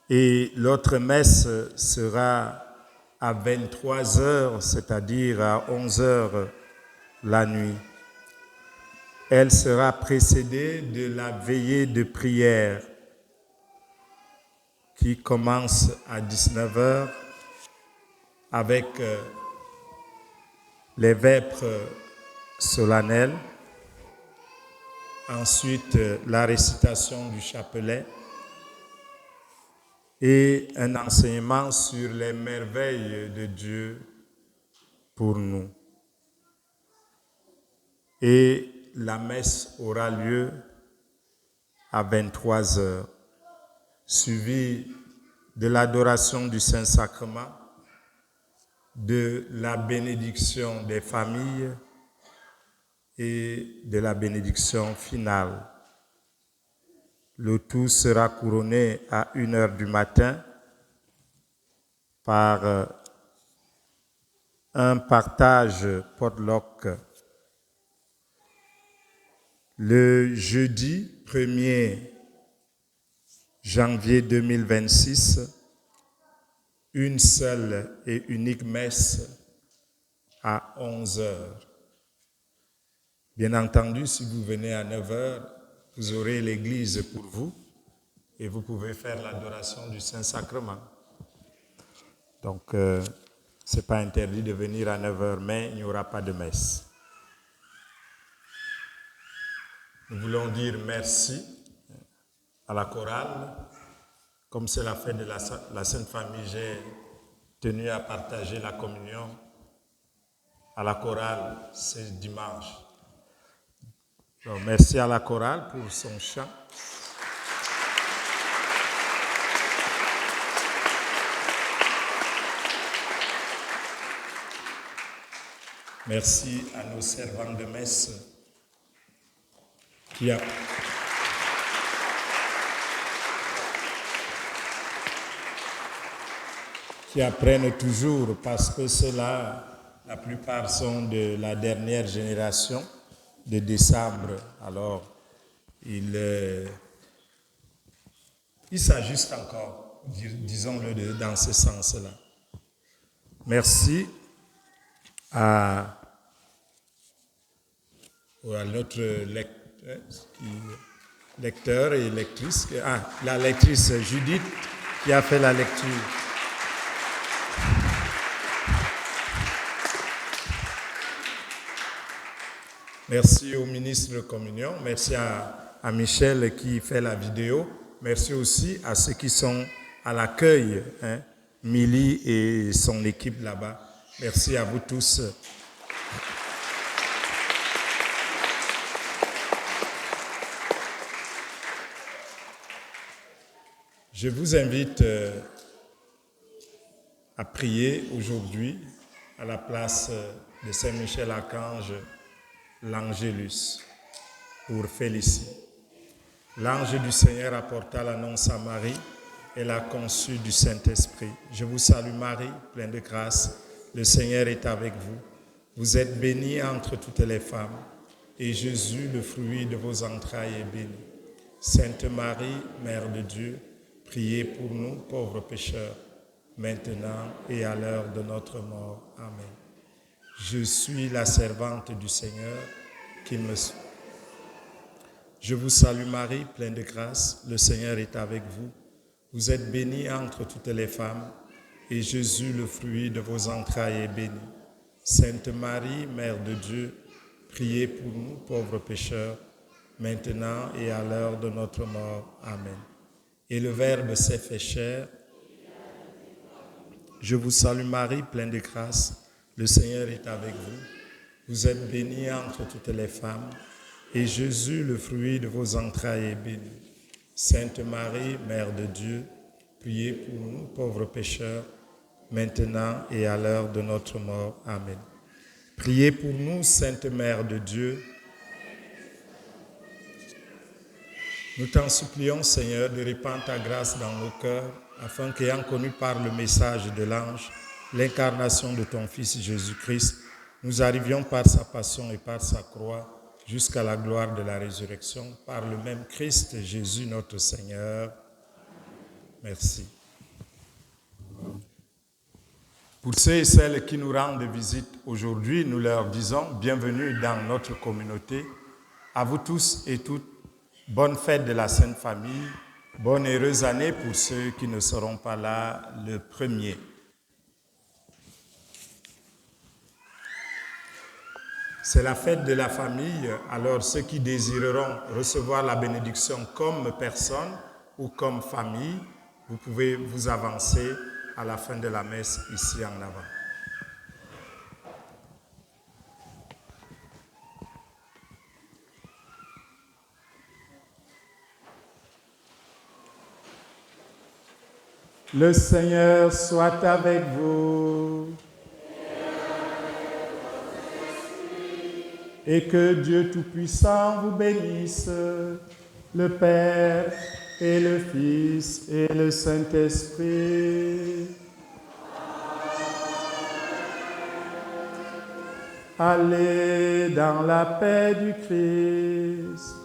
B: et l'autre messe sera à 23h, c'est-à-dire à 11h la nuit. Elle sera précédée de la veillée de prière qui commence à 19h avec les vêpres solennelles, ensuite la récitation du chapelet et un enseignement sur les merveilles de Dieu pour nous. Et la messe aura lieu à 23h. Suivi de l'adoration du Saint-Sacrement, de la bénédiction des familles et de la bénédiction finale. Le tout sera couronné à 1h du matin par un partage potluck. Le jeudi 1er janvier 2026, une seule et unique messe à 11h. Bien entendu, si vous venez à 9h, vous aurez l'église pour vous et vous pouvez faire l'adoration du Saint-Sacrement. Donc, ce n'est pas interdit de venir à 9h, mais il n'y aura pas de messe. Nous voulons dire merci à la chorale. Comme c'est la fête de la Sainte Famille, j'ai tenu à partager la communion à la chorale ce dimanche. Donc, merci à la chorale pour son chant. Merci à nos servantes de messe qui apprennent toujours, parce que ceux-là, la plupart sont de la dernière génération de décembre. Alors, ils s'ajustent encore, disons-le dans ce sens-là. Merci à notre lecteur et lectrice, la lectrice Judith qui a fait la lecture. Merci au ministre de Communion, merci à Michel qui fait la vidéo, merci aussi à ceux qui sont à l'accueil, Milly et son équipe là-bas. Merci à vous tous. Je vous invite à prier aujourd'hui à la place de Saint-Michel-Archange, l'Angélus, pour Félicie. L'ange du Seigneur apporta l'annonce à Marie, elle a conçu du Saint-Esprit. Je vous salue Marie, pleine de grâce, le Seigneur est avec vous. Vous êtes bénie entre toutes les femmes, et Jésus, le fruit de vos entrailles, est béni. Sainte Marie, Mère de Dieu, priez pour nous pauvres pécheurs, maintenant et à l'heure de notre mort. Amen. Je suis la servante du Seigneur qui me... Je vous salue Marie, pleine de grâce, le Seigneur est avec vous. Vous êtes bénie entre toutes les femmes, et Jésus, le fruit de vos entrailles, est béni. Sainte Marie, Mère de Dieu, priez pour nous pauvres pécheurs, maintenant et à l'heure de notre mort. Amen. Et le Verbe s'est fait chair. Je vous salue Marie, pleine de grâce, le Seigneur est avec vous. Vous êtes bénie entre toutes les femmes, et Jésus, le fruit de vos entrailles, est béni. Sainte Marie, Mère de Dieu, priez pour nous pauvres pécheurs, maintenant et à l'heure de notre mort. Amen. Priez pour nous, Sainte Mère de Dieu. Nous t'en supplions, Seigneur, de répandre ta grâce dans nos cœurs, afin qu'ayant connu par le message de l'ange l'incarnation de ton Fils Jésus-Christ, nous arrivions par sa passion et par sa croix jusqu'à la gloire de la résurrection, par le même Christ Jésus notre Seigneur. Merci. Pour ceux et celles qui nous rendent visite aujourd'hui, nous leur disons bienvenue dans notre communauté. À vous tous et toutes, bonne fête de la Sainte Famille, bonne et heureuse année pour ceux qui ne seront pas là le 1er. C'est la fête de la famille, alors ceux qui désireront recevoir la bénédiction comme personne ou comme famille, vous pouvez vous avancer à la fin de la messe ici en avant. Le Seigneur soit avec vous. Et que Dieu Tout-Puissant vous bénisse, le Père et le Fils et le Saint-Esprit. Allez dans la paix du Christ.